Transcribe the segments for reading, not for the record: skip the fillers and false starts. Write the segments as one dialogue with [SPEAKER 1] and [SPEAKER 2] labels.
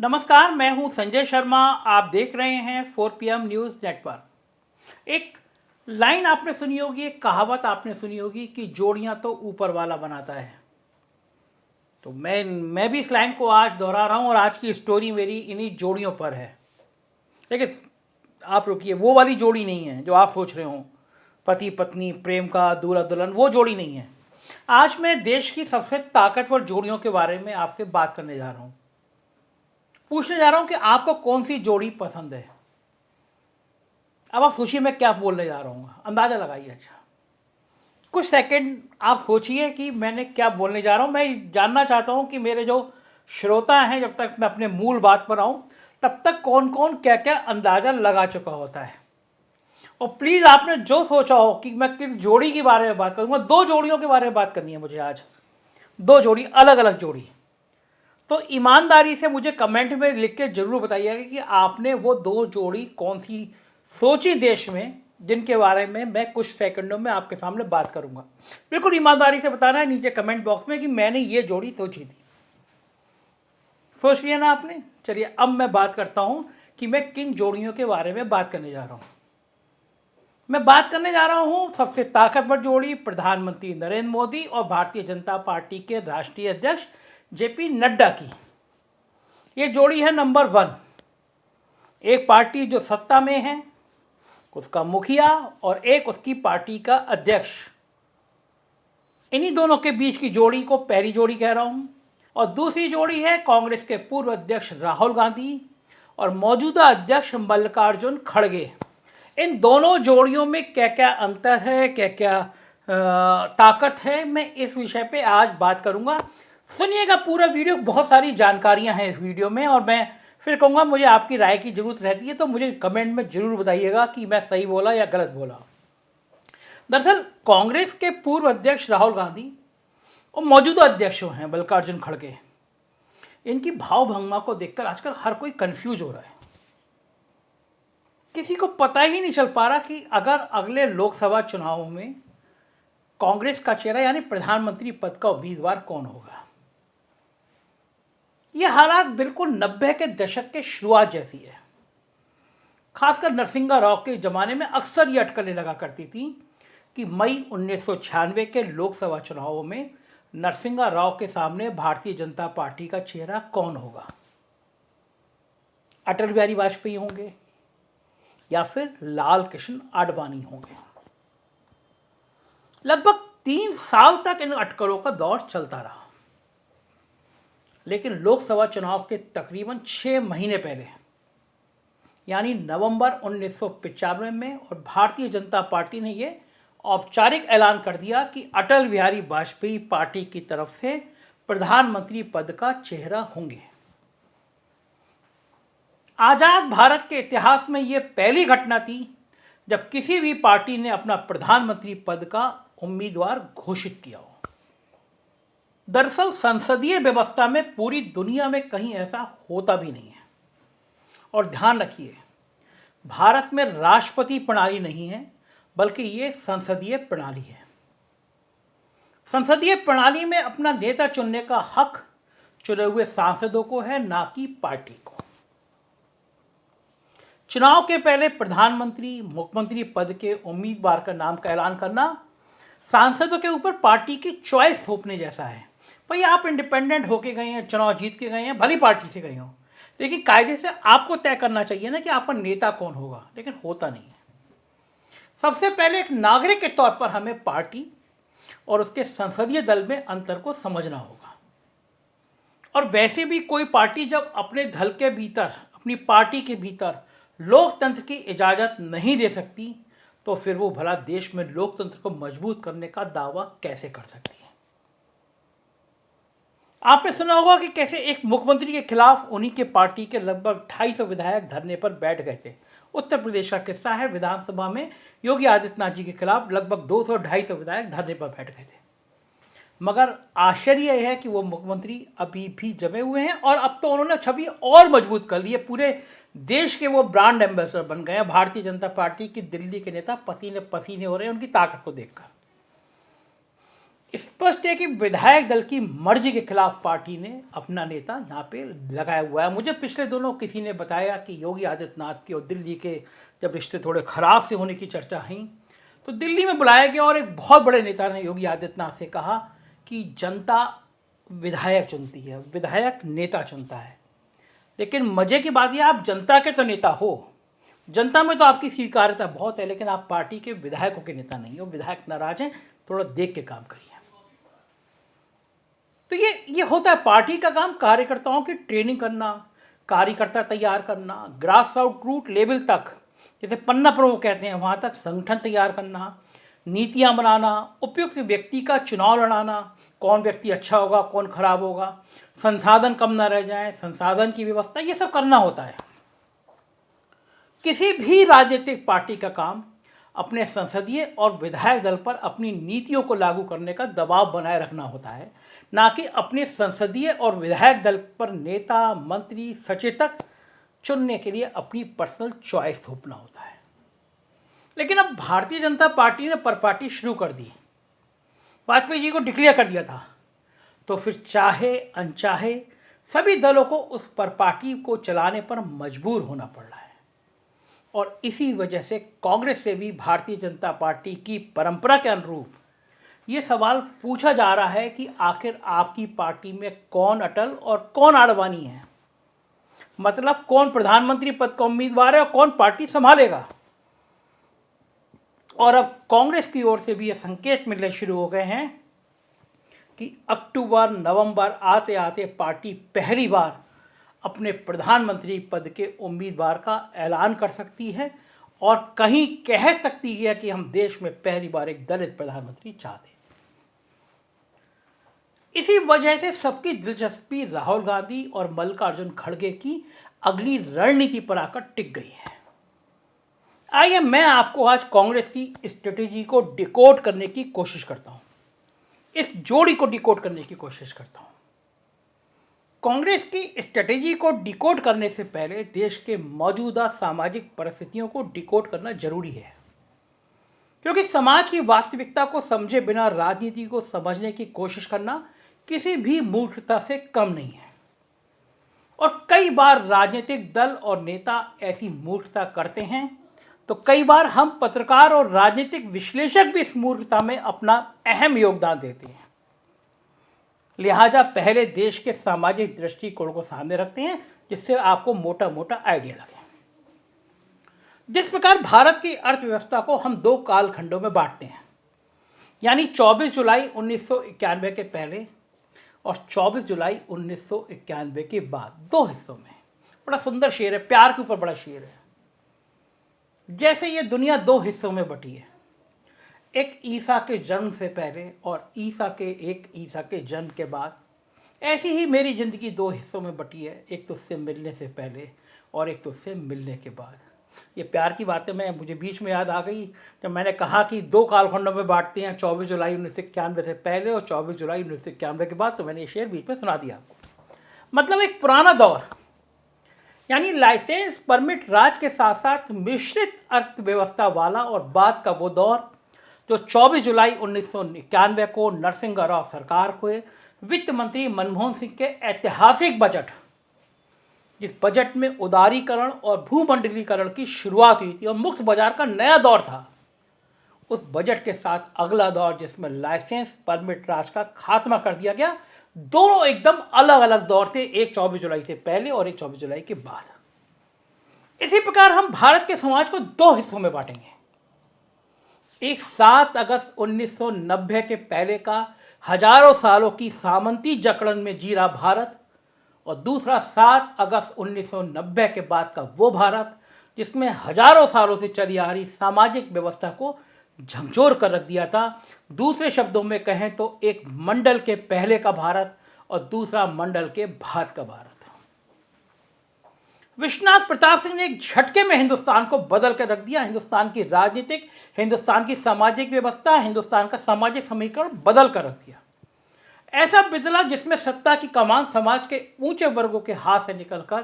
[SPEAKER 1] नमस्कार, मैं हूं संजय शर्मा। आप देख रहे हैं 4 PM न्यूज़ नेटवर्क। एक लाइन आपने सुनी होगी, एक कहावत आपने सुनी होगी कि जोड़ियां तो ऊपर वाला बनाता है। तो मैं भी इस लाइन को आज दोहरा रहा हूं और आज की स्टोरी मेरी इन्हीं जोड़ियों पर है। लेकिन आप रुकिए, वो वाली जोड़ी नहीं है जो आप सोच रहे हो, पति पत्नी प्रेम का दूल्हा दुल्हन, वो जोड़ी नहीं है। आज मैं देश की सबसे ताकतवर जोड़ियों के बारे में आपसे बात करने जा रहा हूं। पूछने जा रहा हूं कि आपको कौन सी जोड़ी पसंद है। अब आप सोचिए मैं क्या बोलने जा रहा हूं, अंदाजा लगाइए। अच्छा, कुछ सेकंड आप सोचिए कि मैंने क्या बोलने जा रहा हूं। मैं जानना चाहता हूं कि मेरे जो श्रोता हैं, जब तक मैं अपने मूल बात पर आऊं तब तक कौन कौन क्या क्या अंदाजा लगा चुका होता है। और प्लीज़ आपने जो सोचा हो कि मैं किस जोड़ी के बारे में बात करूंगा, 2 जोड़ियों के बारे में बात करनी है मुझे आज। 2 जोड़ी, अलग अलग जोड़ी। तो ईमानदारी से मुझे कमेंट में लिख के जरूर बताइएगा कि आपने वो 2 जोड़ी कौन सी सोची देश में, जिनके बारे में मैं कुछ सेकंडों में आपके सामने बात करूंगा। बिल्कुल ईमानदारी से बताना है नीचे कमेंट बॉक्स में कि मैंने ये जोड़ी सोची थी। सोच लिया ना आपने? चलिए अब मैं बात करता हूं कि मैं किन जोड़ियों के बारे में बात करने जा रहा हूं। मैं बात करने जा रहा हूं सबसे ताकतवर जोड़ी, प्रधानमंत्री नरेंद्र मोदी और भारतीय जनता पार्टी के राष्ट्रीय अध्यक्ष जेपी नड्डा की। ये जोड़ी है नंबर 1। एक पार्टी जो सत्ता में है, उसका मुखिया, और एक उसकी पार्टी का अध्यक्ष। इन्हीं दोनों के बीच की जोड़ी को पहली जोड़ी कह रहा हूं। और दूसरी जोड़ी है कांग्रेस के पूर्व अध्यक्ष राहुल गांधी और मौजूदा अध्यक्ष मल्लिकार्जुन खड़गे। इन दोनों जोड़ियों में क्या क्या अंतर है, क्या क्या ताकत है, मैं इस विषय पे आज बात करूंगा। सुनिएगा पूरा वीडियो, बहुत सारी जानकारियां हैं इस वीडियो में। और मैं फिर कहूँगा मुझे आपकी राय की ज़रूरत रहती है, तो मुझे कमेंट में ज़रूर बताइएगा कि मैं सही बोला या गलत बोला। दरअसल कांग्रेस के पूर्व अध्यक्ष राहुल गांधी और मौजूदा अध्यक्ष हैं मल्लिकार्जुन खड़गे, इनकी भावभंगिमा को देखकर आजकल हर कोई कंफ्यूज हो रहा है। किसी को पता ही नहीं चल पा रहा कि अगर अगले लोकसभा चुनावों में कांग्रेस का चेहरा यानी प्रधानमंत्री पद का उम्मीदवार कौन होगा। यह हालात बिल्कुल 90 के दशक के शुरुआत जैसी है। खासकर नरसिंहा राव के जमाने में अक्सर ये अटकलें लगा करती थी कि मई 1996 के लोकसभा चुनावों में नरसिंहा राव के सामने भारतीय जनता पार्टी का चेहरा कौन होगा। अटल बिहारी वाजपेयी होंगे या फिर लाल कृष्ण आडवाणी होंगे। लगभग 3 साल तक इन अटकलों का दौर चलता रहा। लेकिन लोकसभा चुनाव के तकरीबन 6 महीने पहले यानी नवंबर 1995 में और भारतीय जनता पार्टी ने यह औपचारिक ऐलान कर दिया कि अटल बिहारी वाजपेयी पार्टी की तरफ से प्रधानमंत्री पद का चेहरा होंगे। आजाद भारत के इतिहास में यह पहली घटना थी जब किसी भी पार्टी ने अपना प्रधानमंत्री पद का उम्मीदवार घोषित किया हो। दरअसल संसदीय व्यवस्था में पूरी दुनिया में कहीं ऐसा होता भी नहीं है। और ध्यान रखिए, भारत में राष्ट्रपति प्रणाली नहीं है, बल्कि ये संसदीय प्रणाली है। संसदीय प्रणाली में अपना नेता चुनने का हक चुने हुए सांसदों को है, ना कि पार्टी को। चुनाव के पहले प्रधानमंत्री मुख्यमंत्री पद के उम्मीदवार का नाम का ऐलान करना सांसदों के ऊपर पार्टी की चॉइस थोपने जैसा है। भाई आप इंडिपेंडेंट होके गए हैं, चुनाव जीत के गए हैं, भली पार्टी से गए हो, लेकिन कायदे से आपको तय करना चाहिए ना कि आपका नेता कौन होगा। लेकिन होता नहीं है। सबसे पहले एक नागरिक के तौर पर हमें पार्टी और उसके संसदीय दल में अंतर को समझना होगा। और वैसे भी कोई पार्टी जब अपने दल के भीतर, अपनी पार्टी के भीतर लोकतंत्र की इजाजत नहीं दे सकती, तो फिर वो भला देश में लोकतंत्र को मजबूत करने का दावा कैसे कर सकती है। आपने सुना होगा कि कैसे एक मुख्यमंत्री के खिलाफ उन्हीं के पार्टी के लगभग 250 विधायक धरने पर बैठ गए थे। उत्तर प्रदेश का किस्सा है, विधानसभा में योगी आदित्यनाथ जी के खिलाफ लगभग 200-250 विधायक धरने पर बैठ गए थे। मगर आश्चर्य यह है कि वो मुख्यमंत्री अभी भी जमे हुए हैं और अब तो उन्होंने छवि और मजबूत कर ली है। पूरे देश के वो ब्रांड एम्बेसडर बन गए हैं। भारतीय जनता पार्टी की दिल्ली के नेता पसीने पसीने हो रहे हैं उनकी ताकत को देखकर। स्पष्ट है कि विधायक दल की मर्जी के खिलाफ पार्टी ने अपना नेता यहाँ पे लगाया हुआ है। मुझे पिछले दिनों किसी ने बताया कि योगी आदित्यनाथ के और दिल्ली के जब रिश्ते थोड़े खराब से होने की चर्चा हुई तो दिल्ली में बुलाया गया और एक बहुत बड़े नेता ने योगी आदित्यनाथ से कहा कि जनता विधायक चुनती है, विधायक नेता चुनता है। लेकिन मजे की बात यह, आप जनता के तो नेता हो, जनता में तो आपकी स्वीकार्यता बहुत है, लेकिन आप पार्टी के विधायकों के नेता नहीं हो। विधायक नाराज हैं, थोड़ा देख के काम करिए। तो ये होता है पार्टी का काम, कार्यकर्ताओं की ट्रेनिंग करना, कार्यकर्ता तैयार करना, ग्रास रूट लेवल तक, जैसे पन्ना प्रमुख कहते हैं, वहाँ तक संगठन तैयार करना, नीतियाँ बनाना, उपयुक्त व्यक्ति का चुनाव लड़ाना, कौन व्यक्ति अच्छा होगा कौन खराब होगा, संसाधन कम ना रह जाए, संसाधन की व्यवस्था, ये सब करना होता है। किसी भी राजनीतिक पार्टी का काम अपने संसदीय और विधायक दल पर अपनी नीतियों को लागू करने का दबाव बनाए रखना होता है, ना कि अपने संसदीय और विधायक दल पर नेता, मंत्री, सचेतक चुनने के लिए अपनी पर्सनल चॉइस थोपना होता है। लेकिन अब भारतीय जनता पार्टी ने परपार्टी शुरू कर दी, वाजपेयी जी को डिक्लेयर कर दिया था, तो फिर चाहे अनचाहे सभी दलों को उस परपार्टी को चलाने पर मजबूर होना पड़ रहा है। और इसी वजह से कांग्रेस से भी भारतीय जनता पार्टी की परंपरा के अनुरूप ये सवाल पूछा जा रहा है कि आखिर आपकी पार्टी में कौन अटल और कौन आडवाणी है, मतलब कौन प्रधानमंत्री पद का उम्मीदवार है और कौन पार्टी संभालेगा। और अब कांग्रेस की ओर से भी ये संकेत मिलने शुरू हो गए हैं कि अक्टूबर नवंबर आते आते पार्टी पहली बार अपने प्रधानमंत्री पद के उम्मीदवार का ऐलान कर सकती है और कहीं कह सकती है कि हम देश में पहली बार एक दलित प्रधानमंत्री चाहते हैं। इसी वजह से सबकी दिलचस्पी राहुल गांधी और मल्लिकार्जुन खड़गे की अगली रणनीति पर आकर टिक गई है। आइए मैं आपको आज कांग्रेस की स्ट्रेटेजी को डिकोड करने की कोशिश करता हूं, इस जोड़ी को डिकोड करने की कोशिश करता हूं। कांग्रेस की स्ट्रेटेजी को डिकोड करने से पहले देश के मौजूदा सामाजिक परिस्थितियों को डिकोड करना जरूरी है, क्योंकि समाज की वास्तविकता को समझे बिना राजनीति को समझने की कोशिश करना किसी भी मूर्खता से कम नहीं है। और कई बार राजनीतिक दल और नेता ऐसी मूर्खता करते हैं, तो कई बार हम पत्रकार और राजनीतिक विश्लेषक भी इस मूर्खता में अपना अहम योगदान देते हैं। लिहाजा पहले देश के सामाजिक दृष्टिकोण को सामने रखते हैं, जिससे आपको मोटा मोटा आइडिया लगे। जिस प्रकार भारत की अर्थव्यवस्था को हम दो कालखंडों में बांटते हैं, यानी 24 जुलाई 1991 के पहले और 24 जुलाई 1991 के बाद, दो हिस्सों में। बड़ा सुंदर शेर है, प्यार के ऊपर बड़ा शेर है। जैसे ये दुनिया दो हिस्सों में बटी है, एक ईसा के जन्म से पहले और ईसा के जन्म के बाद, ऐसी ही मेरी ज़िंदगी दो हिस्सों में बटी है, एक तो उससे मिलने से पहले और एक तो उससे मिलने के बाद। ये प्यार की बातें मुझे बीच में याद आ गई जब मैंने कहा कि दो कालखंडों में बांटते हैं, 24 जुलाई 1991 से पहले और 24 जुलाई 1991 के बाद, तो मैंने ये शेर बीच में सुना दिया आपको। मतलब एक पुराना दौर, यानी लाइसेंस परमिट राज के साथ साथ मिश्रित अर्थव्यवस्था वाला, और बाद का वो दौर जो 24 जुलाई 1991 को नरसिंह राव सरकार को वित्त मंत्री मनमोहन सिंह के ऐतिहासिक बजट, जिस बजट में उदारीकरण और भूमंडलीकरण की शुरुआत हुई थी और मुक्त बाजार का नया दौर था, उस बजट के साथ अगला दौर जिसमें लाइसेंस परमिट राज का खात्मा कर दिया गया। दोनों एकदम अलग अलग दौर थे, एक 24 जुलाई से पहले और एक 24 जुलाई के बाद। इसी प्रकार हम भारत के समाज को दो हिस्सों में बांटेंगे। एक 7 अगस्त 1990 के पहले का हजारों सालों की सामंती जकड़न में जी रहा भारत, और दूसरा 7 अगस्त 1990 के बाद का वो भारत जिसमें हजारों सालों से चली आ रही सामाजिक व्यवस्था को झकझोर कर रख दिया था। दूसरे शब्दों में कहें तो एक मंडल के पहले का भारत और दूसरा मंडल के बाद का भारत। विश्वनाथ प्रताप सिंह ने एक झटके में हिंदुस्तान को बदल कर रख दिया। हिंदुस्तान की राजनीतिक, हिंदुस्तान की सामाजिक व्यवस्था, हिंदुस्तान का सामाजिक समीकरण बदल कर रख दिया। ऐसा बदला जिसमें सत्ता की कमान समाज के ऊंचे वर्गों के हाथ से निकलकर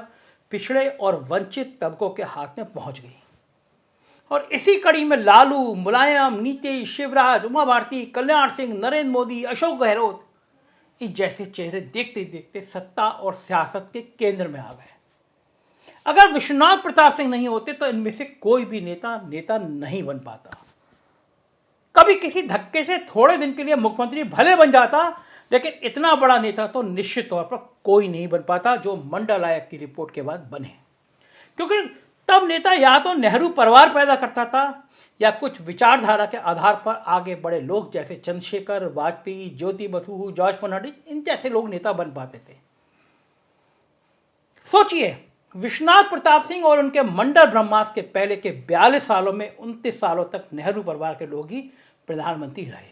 [SPEAKER 1] पिछड़े और वंचित तबकों के हाथ में पहुंच गई। और इसी कड़ी में लालू, मुलायम, नीतीश, शिवराज, उमा भारती, कल्याण सिंह, नरेंद्र मोदी, अशोक गहलोत इन जैसे चेहरे देखते देखते सत्ता और सियासत के केंद्र में आ गए। अगर विश्वनाथ प्रताप सिंह नहीं होते तो इनमें से कोई भी नेता नहीं बन पाता। कभी किसी धक्के से थोड़े दिन के लिए मुख्यमंत्री भले बन जाता, लेकिन इतना बड़ा नेता तो निश्चित तौर पर कोई नहीं बन पाता जो मंडल आयोग की रिपोर्ट के बाद बने। क्योंकि तब नेता या तो नेहरू परिवार पैदा करता था या कुछ विचारधारा के आधार पर आगे बड़े लोग जैसे चंद्रशेखर, वाजपेयी, ज्योति बसु, जॉर्ज फर्नांडिस इन जैसे लोग नेता बन पाते थे। सोचिए, विश्वनाथ प्रताप सिंह और उनके मंडल ब्रह्मास्त्र के पहले के 42 सालों में 29 सालों तक नेहरू परिवार के लोग ही प्रधानमंत्री रहे,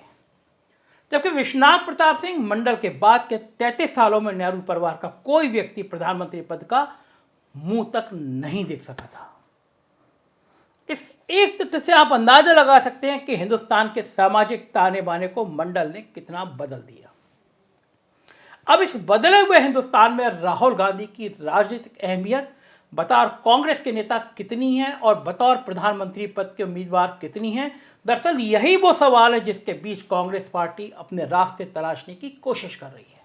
[SPEAKER 1] जबकि विश्वनाथ प्रताप सिंह मंडल के बाद के 33 सालों में नेहरू परिवार का कोई व्यक्ति प्रधानमंत्री पद का मुंह तक नहीं देख सका था। इस एक तथ्य से आप अंदाजा लगा सकते हैं कि हिंदुस्तान के सामाजिक ताने बाने को मंडल ने कितना बदल दिया। अब इस बदले हुए हिंदुस्तान में राहुल गांधी की राजनीतिक अहमियत बतौर कांग्रेस के नेता कितनी है और बतौर प्रधानमंत्री पद के उम्मीदवार कितनी है, दरअसल यही वो सवाल है जिसके बीच कांग्रेस पार्टी अपने रास्ते तलाशने की कोशिश कर रही है।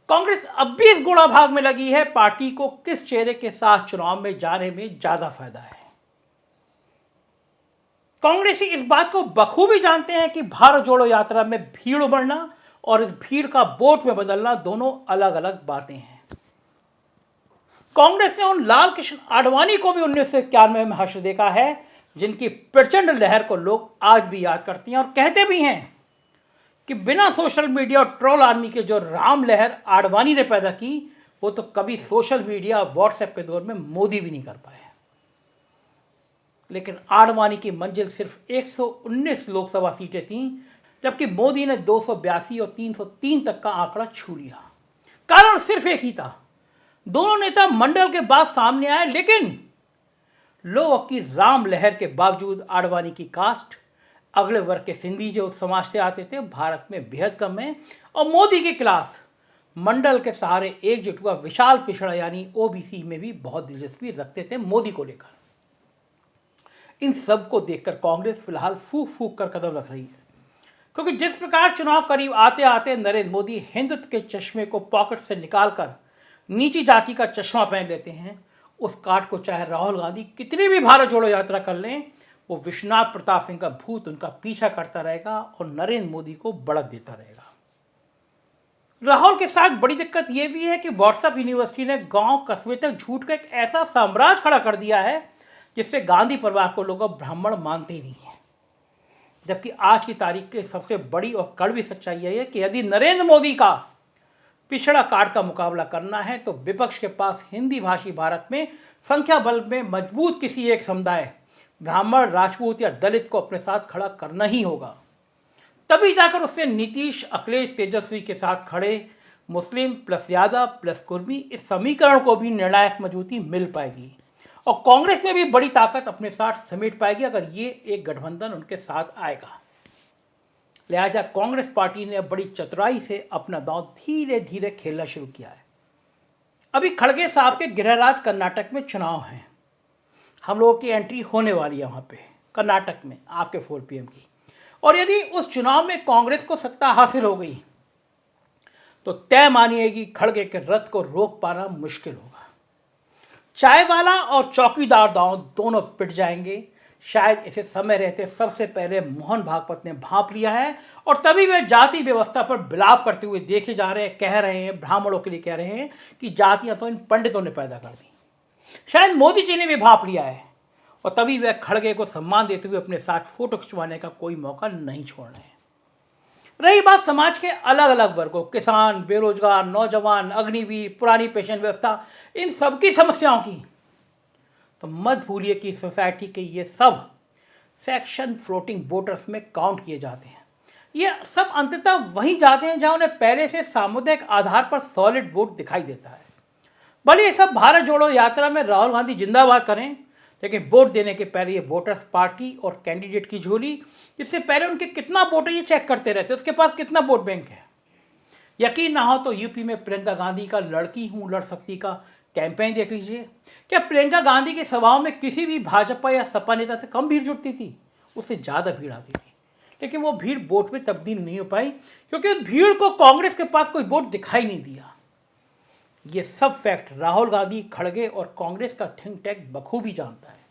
[SPEAKER 1] कांग्रेस अब भी इस गुणा भाग में लगी है, पार्टी को किस चेहरे के साथ चुनाव में जाने में ज्यादा फायदा है। कांग्रेसी इस बात को बखूबी जानते हैं कि भारत जोड़ो यात्रा में भीड़ उमड़ना और इस भीड़ का वोट में बदलना दोनों अलग अलग बातें हैं। कांग्रेस ने उन लाल कृष्ण आडवाणी को भी 1991 में हश्र देखा है, जिनकी प्रचंड लहर को लोग आज भी याद करते हैं और कहते भी हैं कि बिना सोशल मीडिया और ट्रोल आर्मी के जो राम लहर आडवाणी ने पैदा की, वो तो कभी सोशल मीडिया व्हाट्सएप के दौर में मोदी भी नहीं कर पाए। लेकिन आडवाणी की मंजिल सिर्फ 119 लोकसभा सीटें थीं, जबकि मोदी ने 282 और 303 तक का आंकड़ा छू लिया। कारण सिर्फ एक ही था, दोनों नेता मंडल के बाद सामने आए, लेकिन लोगों की राम लहर के बावजूद आडवाणी की कास्ट, अगले वर्ग के सिंधी जो समाज से आते थे, भारत में बेहद कम है, और मोदी की क्लास मंडल के सहारे एकजुट हुआ विशाल पिछड़ा यानी ओबीसी में भी बहुत दिलचस्पी रखते थे मोदी को लेकर। इन सब को देखकर कांग्रेस फिलहाल फूक फूक कर कदम रख रही है, क्योंकि जिस प्रकार चुनाव करीब आते आते नरेंद्र मोदी हिंदुत्व के चश्मे को पॉकेट से निकालकर नीची जाति का चश्मा पहन लेते हैं, उस काट को चाहे राहुल गांधी कितनी भी भारत जोड़ो यात्रा कर लें, वो विश्वनाथ प्रताप सिंह का भूत उनका पीछा करता रहेगा और नरेंद्र मोदी को बढ़त देता रहेगा। राहुल के साथ बड़ी दिक्कत यह भी है कि व्हाट्सएप यूनिवर्सिटी ने गांव कस्बे तक झूठ का एक ऐसा साम्राज्य खड़ा कर दिया है जिससे गांधी परिवार को लोग ब्राह्मण मानते ही नहीं है। जबकि आज की तारीख की सबसे बड़ी और कड़वी सच्चाई यह है कि यदि नरेंद्र मोदी का पिछड़ा काट का मुकाबला करना है तो विपक्ष के पास हिंदी भाषी भारत में संख्या बल में मजबूत किसी एक समुदाय, ब्राह्मण, राजपूत या दलित को अपने साथ खड़ा करना ही होगा। तभी जाकर उससे नीतीश, अखिलेश, तेजस्वी के साथ खड़े Muslim plus Yadav plus Kurmi इस समीकरण को भी निर्णायक मजबूती मिल पाएगी और कांग्रेस में भी बड़ी ताकत अपने साथ समेट पाएगी अगर ये एक गठबंधन उनके साथ आएगा। लिहाजा कांग्रेस पार्टी ने बड़ी चतुराई से अपना दांव धीरे धीरे खेलना शुरू किया है। अभी खड़गे साहब के गृहराज कर्नाटक में चुनाव हैं, हम लोगों की एंट्री होने वाली है वहां पे कर्नाटक में आपके 4 PM की, और यदि उस चुनाव में कांग्रेस को सत्ता हासिल हो गई तो तय मानिए कि खड़गे के रथ को रोक पाना मुश्किल होगा। चाय वाला और चौकीदार दांव दोनों पिट जाएंगे। शायद इसे समय रहते सबसे पहले मोहन भागवत ने भांप लिया है और तभी वे जाति व्यवस्था पर विलाप करते हुए देखे जा रहे हैं, कह रहे हैं, ब्राह्मणों के लिए कह रहे हैं कि जातियां तो इन पंडितों ने पैदा कर दी। शायद मोदी जी ने भी भांप लिया है और तभी वे खड़गे को सम्मान देते हुए अपने साथ फोटो खिंचवाने का कोई मौका नहीं छोड़ रहे हैं। रही बात समाज के अलग अलग वर्गों, किसान, बेरोजगार, नौजवान, अग्निवीर, पुरानी पेंशन व्यवस्था, इन सबकी समस्याओं की, तो मत भूलिए कि सोसाइटी के ये सब सेक्शन फ्लोटिंग वोटर्स में काउंट किए जाते हैं। ये सब अंततः वहीं जाते हैं जहां उन्हें पहले से सामुदायिक आधार पर सॉलिड वोट दिखाई देता है। भले ये सब भारत जोड़ो यात्रा में राहुल गांधी जिंदाबाद करें, लेकिन वोट देने के पहले ये वोटर्स पार्टी और कैंडिडेट की झोली, जिससे पहले उनके कितना वोट है ये चेक करते रहते, उसके पास कितना वोट बैंक है। यकीन ना हो तो यूपी में प्रियंका गांधी का लड़की हूं लड़ सकती का कैंपेन देख लीजिए। क्या प्रियंका गांधी की सभाओं में किसी भी भाजपा या सपा नेता से कम भीड़ जुटती थी? उससे ज़्यादा भीड़ आती थी, लेकिन वो भीड़ वोट में तब्दील नहीं हो पाई, क्योंकि उस भीड़ को कांग्रेस के पास कोई वोट दिखाई नहीं दिया। ये सब फैक्ट राहुल गांधी, खड़गे और कांग्रेस का थिंक टैंक बखूबी जानता है।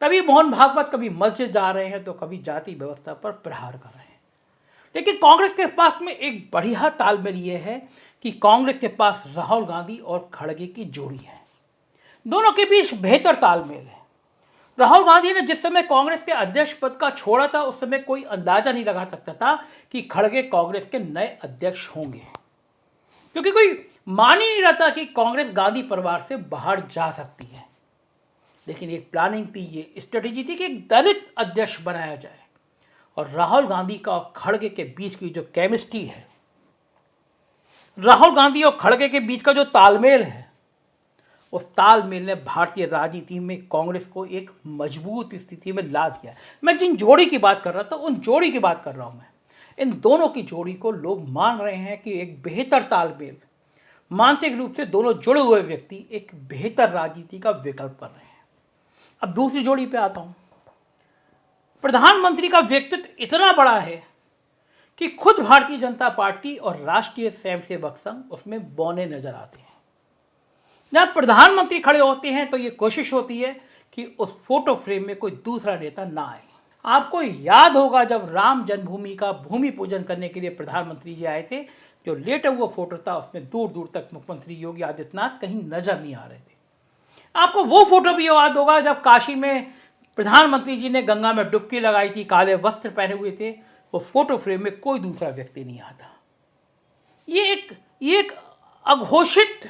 [SPEAKER 1] तभी मोहन भागवत कभी मस्जिद जा रहे हैं तो कभी जाति व्यवस्था पर प्रहार कर रहे हैं। लेकिन कांग्रेस के पास में एक बढ़िया तालमेल ये है कि कांग्रेस के पास राहुल गांधी और खड़गे की जोड़ी है। दोनों के बीच बेहतर तालमेल है। राहुल गांधी ने जिस समय कांग्रेस के अध्यक्ष पद का छोड़ा था, उस समय कोई अंदाजा नहीं लगा सकता था कि खड़गे कांग्रेस के नए अध्यक्ष होंगे, क्योंकि कोई मान ही नहीं रहा था कि कांग्रेस गांधी परिवार से बाहर जा सकती है। लेकिन एक प्लानिंग थी, ये स्ट्रेटेजी थी कि एक दलित अध्यक्ष बनाया जाए। और राहुल गांधी का और खड़गे के बीच की जो केमिस्ट्री है, राहुल गांधी और खड़गे के बीच का जो तालमेल है, उस तालमेल ने भारतीय राजनीति में कांग्रेस को एक मजबूत स्थिति में ला दिया। मैं जिन जोड़ी की बात कर रहा था, उन जोड़ी की बात कर रहा हूं मैं। इन दोनों की जोड़ी को लोग मान रहे हैं कि एक बेहतर तालमेल, मानसिक रूप से दोनों जुड़े हुए व्यक्ति एक बेहतर राजनीति का विकल्प कर रहे हैं। अब दूसरी जोड़ी पे आता हूं। प्रधानमंत्री का व्यक्तित्व इतना बड़ा है कि खुद भारतीय जनता पार्टी और राष्ट्रीय स्वयंसेवक संघ उसमें बौने नजर आते हैं। जब प्रधानमंत्री खड़े होते हैं तो ये कोशिश होती है कि उस फोटो फ्रेम में कोई दूसरा नेता ना आए। आपको याद होगा जब राम जन्मभूमि का भूमि पूजन करने के लिए प्रधानमंत्री जी आए थे, जो लेटा हुआ फोटो था उसमें दूर दूर तक मुख्यमंत्री योगी आदित्यनाथ कहीं नजर नहीं आ रहे थे। आपको वो फोटो भी याद होगा जब काशी में प्रधानमंत्री जी ने गंगा में डुबकी लगाई थी, काले वस्त्र पहने हुए थे, वो फोटो फ्रेम में कोई दूसरा व्यक्ति नहीं आता। ये एक अघोषित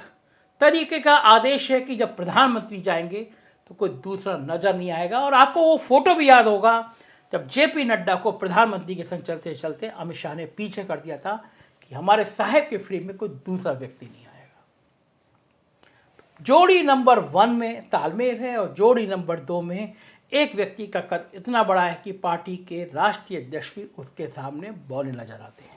[SPEAKER 1] तरीके का आदेश है कि जब प्रधानमंत्री जाएंगे तो कोई दूसरा नजर नहीं आएगा। और आपको वो फोटो भी याद होगा जब जेपी नड्डा को प्रधानमंत्री के संग चलते चलते अमित शाह ने पीछे कर दिया था कि हमारे साहेब के फ्रेम में कोई दूसरा व्यक्ति नहीं आएगा। जोड़ी नंबर 1 में तालमेल है और जोड़ी नंबर 2 में एक व्यक्ति का कद इतना बड़ा है कि पार्टी के राष्ट्रीय अध्यक्ष भी उसके सामने बौने नजर आते हैं।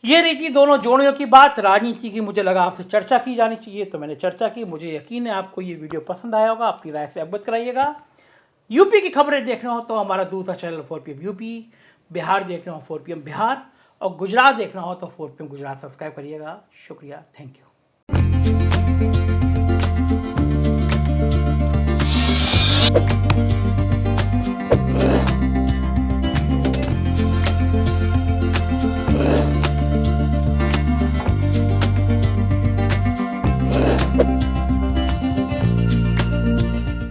[SPEAKER 1] ये रही थी दोनों जोड़ियों की बात। राजनीति की मुझे लगा आपसे चर्चा की जानी चाहिए, तो मैंने चर्चा की। मुझे यकीन है आपको ये वीडियो पसंद आया होगा। अपनी राय से अवगत कराइएगा। यूपी की खबरें देखना हो तो हमारा दूसरा चैनल 4PM यूपी, बिहार देखना हो 4PM बिहार, और गुजरात देखना हो तो 4PM गुजरात सब्सक्राइब करिएगा। शुक्रिया, थैंक यू।